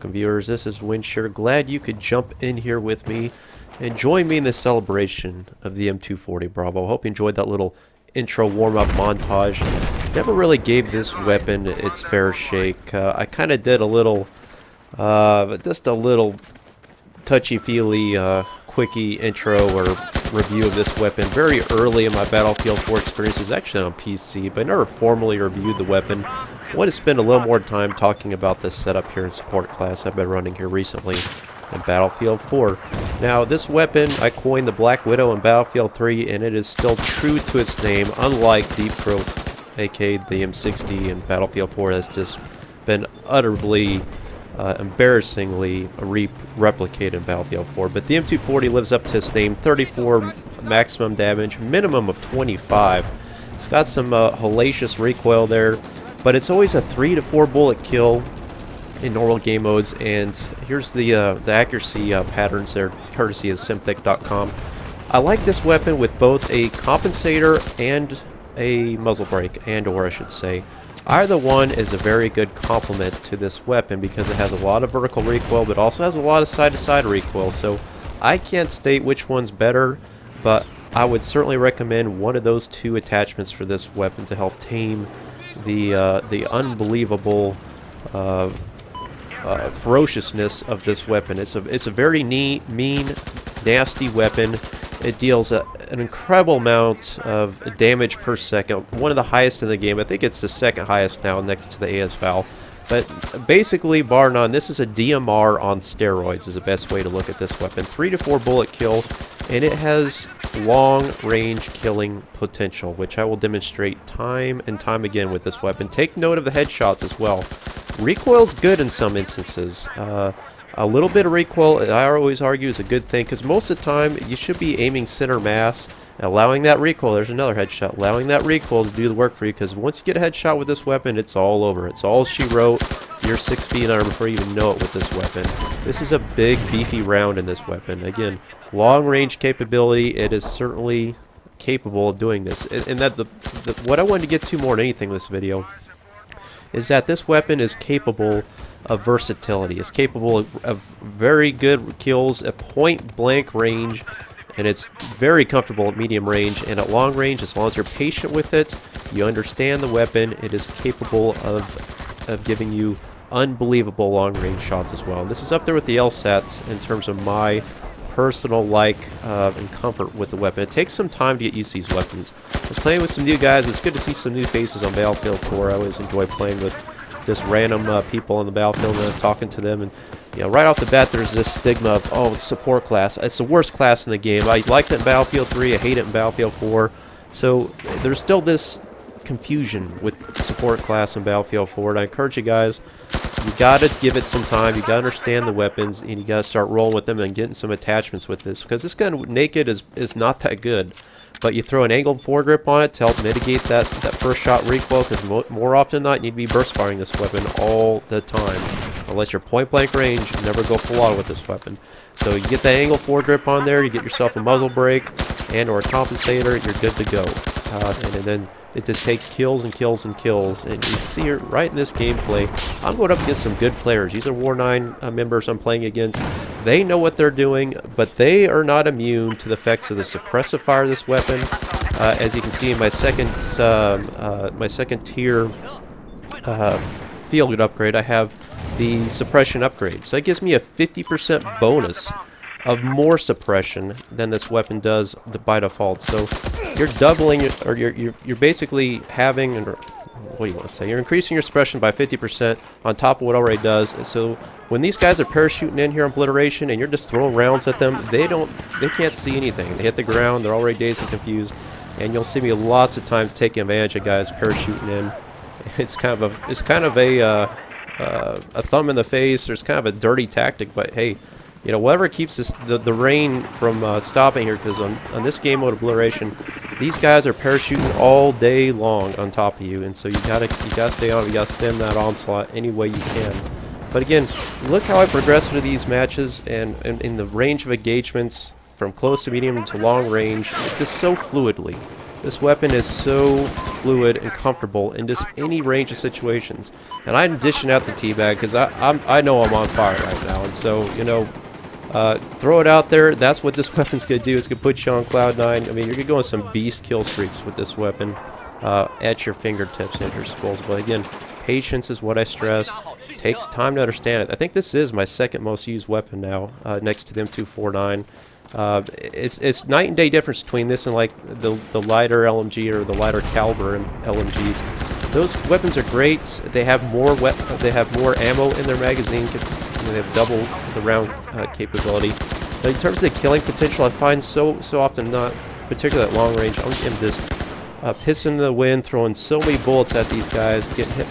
welcome viewers. This is Winshare. Glad you could jump in here with me and join me in the celebration of the M240 Bravo. Hope you enjoyed that little intro warm-up montage. Never really gave this weapon its fair shake. I kind of did a little, just a little touchy-feely, quickie intro or review of this weapon very early in my Battlefield 4 experience. It was actually on PC, but I never formally reviewed the weapon. I want to spend a little more time talking about this setup here in support class I've been running here recently in Battlefield 4. Now, this weapon, I coined the Black Widow in Battlefield 3, and it is still true to its name, unlike Deep Throat, aka the M60 in Battlefield 4, that's just been utterly, embarrassingly replicated in Battlefield 4. But the M240 lives up to its name, 34 maximum damage, minimum of 25. It's got some hellacious recoil there, but it's always a 3 to 4 bullet kill in normal game modes, and here's the accuracy patterns there, courtesy of simthic.com. I like this weapon with both a compensator and a muzzle brake, or I should say. Either one is a very good complement to this weapon because it has a lot of vertical recoil, but also has a lot of side-to-side recoil. So I can't state which one's better, but I would certainly recommend one of those two attachments for this weapon to help tame the unbelievable ferociousness of this weapon. It's a very mean, nasty weapon. It deals an incredible amount of damage per second, one of the highest in the game. I think it's the second highest now, next to the ASVAL. But basically, bar none, this is a DMR on steroids is the best way to look at this weapon. 3 to 4 bullet kill, and it has long range killing potential, which I will demonstrate time and time again with this weapon. Take note of the headshots as well. Recoil's good in some instances. A little bit of recoil, I always argue, is a good thing, because most of the time you should be aiming center mass, allowing that recoil. There's another headshot. Allowing that recoil to do the work for you, because once you get a headshot with this weapon, it's all over. It's all she wrote. You're 6 feet under before you even know it with this weapon. This is a big, beefy round in this weapon. Again, long range capability. It is certainly capable of doing this. And that what I wanted to get to more than anything in this video is that this weapon is capable of versatility. It's capable of very good kills at point blank range, and it's very comfortable at medium range, and at long range, as long as you're patient with it, you understand the weapon, it is capable of giving you unbelievable long range shots as well. And this is up there with the LSAT in terms of my personal like and comfort with the weapon. It takes some time to get used to these weapons. I was playing with some new guys. It's good to see some new faces on Battlefield 4. I always enjoy playing with just random people on the battlefield, and I was talking to them, and right off the bat there's this stigma of, oh, it's support class. It's the worst class in the game. I liked it in Battlefield 3, I hate it in Battlefield 4. So there's still this confusion with support class in Battlefield 4, and I encourage you guys, you gotta give it some time, you gotta understand the weapons, and you gotta start rolling with them and getting some attachments with this, because this gun naked is not that good. But you throw an angled foregrip on it to help mitigate that first shot recoil, because more often than not, you need to be burst firing this weapon all the time. Unless you're point blank range, you never go full auto with this weapon. So you get that angled foregrip on there, you get yourself a muzzle brake and or a compensator, you're good to go. And then it just takes kills and kills and kills. And you see here, right in this gameplay, I'm going up against some good players. These are War 9 members I'm playing against. They know what they're doing, but they are not immune to the effects of the suppressive fire of this weapon. As you can see in my second tier field upgrade, I have the suppression upgrade. So that gives me a 50% bonus of more suppression than this weapon does by default. So you're doubling it, or you're basically having, or what do you want to say? You're increasing your suppression by 50% on top of what it already does. And so when these guys are parachuting in here on obliteration, and you're just throwing rounds at them, they can't see anything. They hit the ground, they're already dazed and confused, and you'll see me lots of times taking advantage of guys parachuting in. It's kind of a thumb in the face. There's kind of a dirty tactic, but hey, whatever keeps the rain from stopping here, because on this game mode obliteration, these guys are parachuting all day long on top of you, and so you gotta stay on. You gotta stem that onslaught any way you can. But again, look how I progress through these matches, and in the range of engagements from close to medium to long range, just so fluidly. This weapon is so fluid and comfortable in just any range of situations. And I'm dishing out the teabag because I know I'm on fire right now. And so, you know, throw it out there. That's what this weapon's going to do. It's going to put you on cloud 9. I mean, you're going to go on some beast kill streaks with this weapon at your fingertips at your disposal. But again, patience is what I stress. It takes time to understand it. I think this is my second most used weapon now, next to the M240B. It's night and day difference between this and like the lighter LMG or the lighter caliber LMGs. Those weapons are great. They have more ammo in their magazine. They have double the round capability. But in terms of the killing potential, I find so often not particularly at long range. I'm just pissing in the wind, throwing so many bullets at these guys, getting hit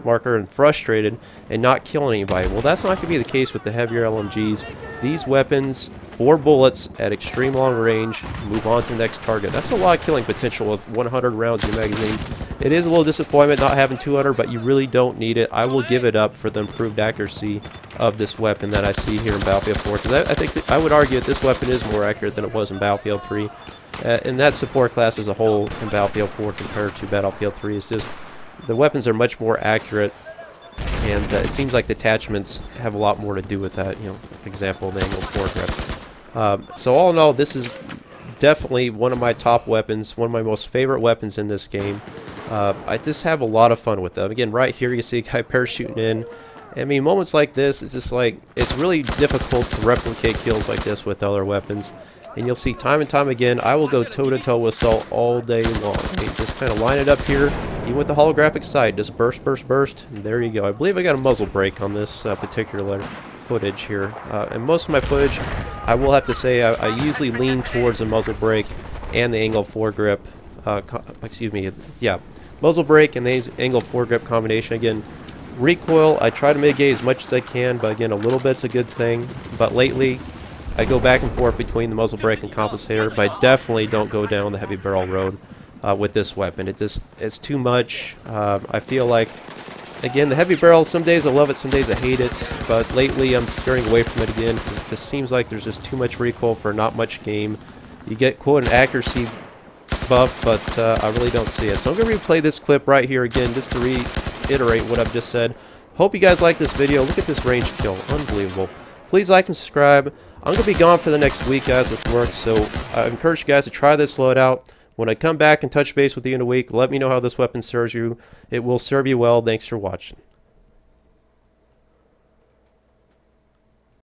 marker, and frustrated, and not killing anybody. Well, that's not going to be the case with the heavier LMGs. These weapons, 4 bullets at extreme long range, move on to the next target. That's a lot of killing potential with 100 rounds in your magazine. It is a little disappointment not having 200, but you really don't need it. I will give it up for the improved accuracy of this weapon that I see here in Battlefield 4, because I think I would argue that this weapon is more accurate than it was in Battlefield 3. And that support class as a whole in Battlefield 4 compared to Battlefield 3 is just, the weapons are much more accurate, and it seems like the attachments have a lot more to do with that. You know, for example, the angled foregrip. So all in all, this is definitely one of my top weapons, one of my most favorite weapons in this game. I just have a lot of fun with them. Again, right here you see a guy parachuting in. I mean, moments like this, it's just like, it's really difficult to replicate kills like this with other weapons. And you'll see time and time again, I will go toe-to-toe with Assault all day long. I mean, just kind of line it up here, even with the holographic sight, just burst, burst, burst, and there you go. I believe I got a muzzle brake on this particular footage here. And most of my footage, I will have to say, I usually lean towards the muzzle brake and the angle foregrip. Excuse me, yeah, muzzle brake and the angle foregrip combination. Again, recoil, I try to mitigate as much as I can, but again, a little bit's a good thing. But lately, I go back and forth between the muzzle brake and compensator, but I definitely don't go down the heavy barrel road with this weapon. It's too much. I feel like, again, the heavy barrel, some days I love it, some days I hate it, but lately I'm steering away from it again because it just seems like there's just too much recoil for not much game. You get, quote, an accuracy buff, but I really don't see it. So I'm going to replay this clip right here again just to reiterate what I've just said. Hope you guys like this video. Look at this range kill. Unbelievable. Please like and subscribe. I'm going to be gone for the next week, guys, with work, so I encourage you guys to try this loadout. When I come back and touch base with you in a week, let me know how this weapon serves you. It will serve you well. Thanks for watching.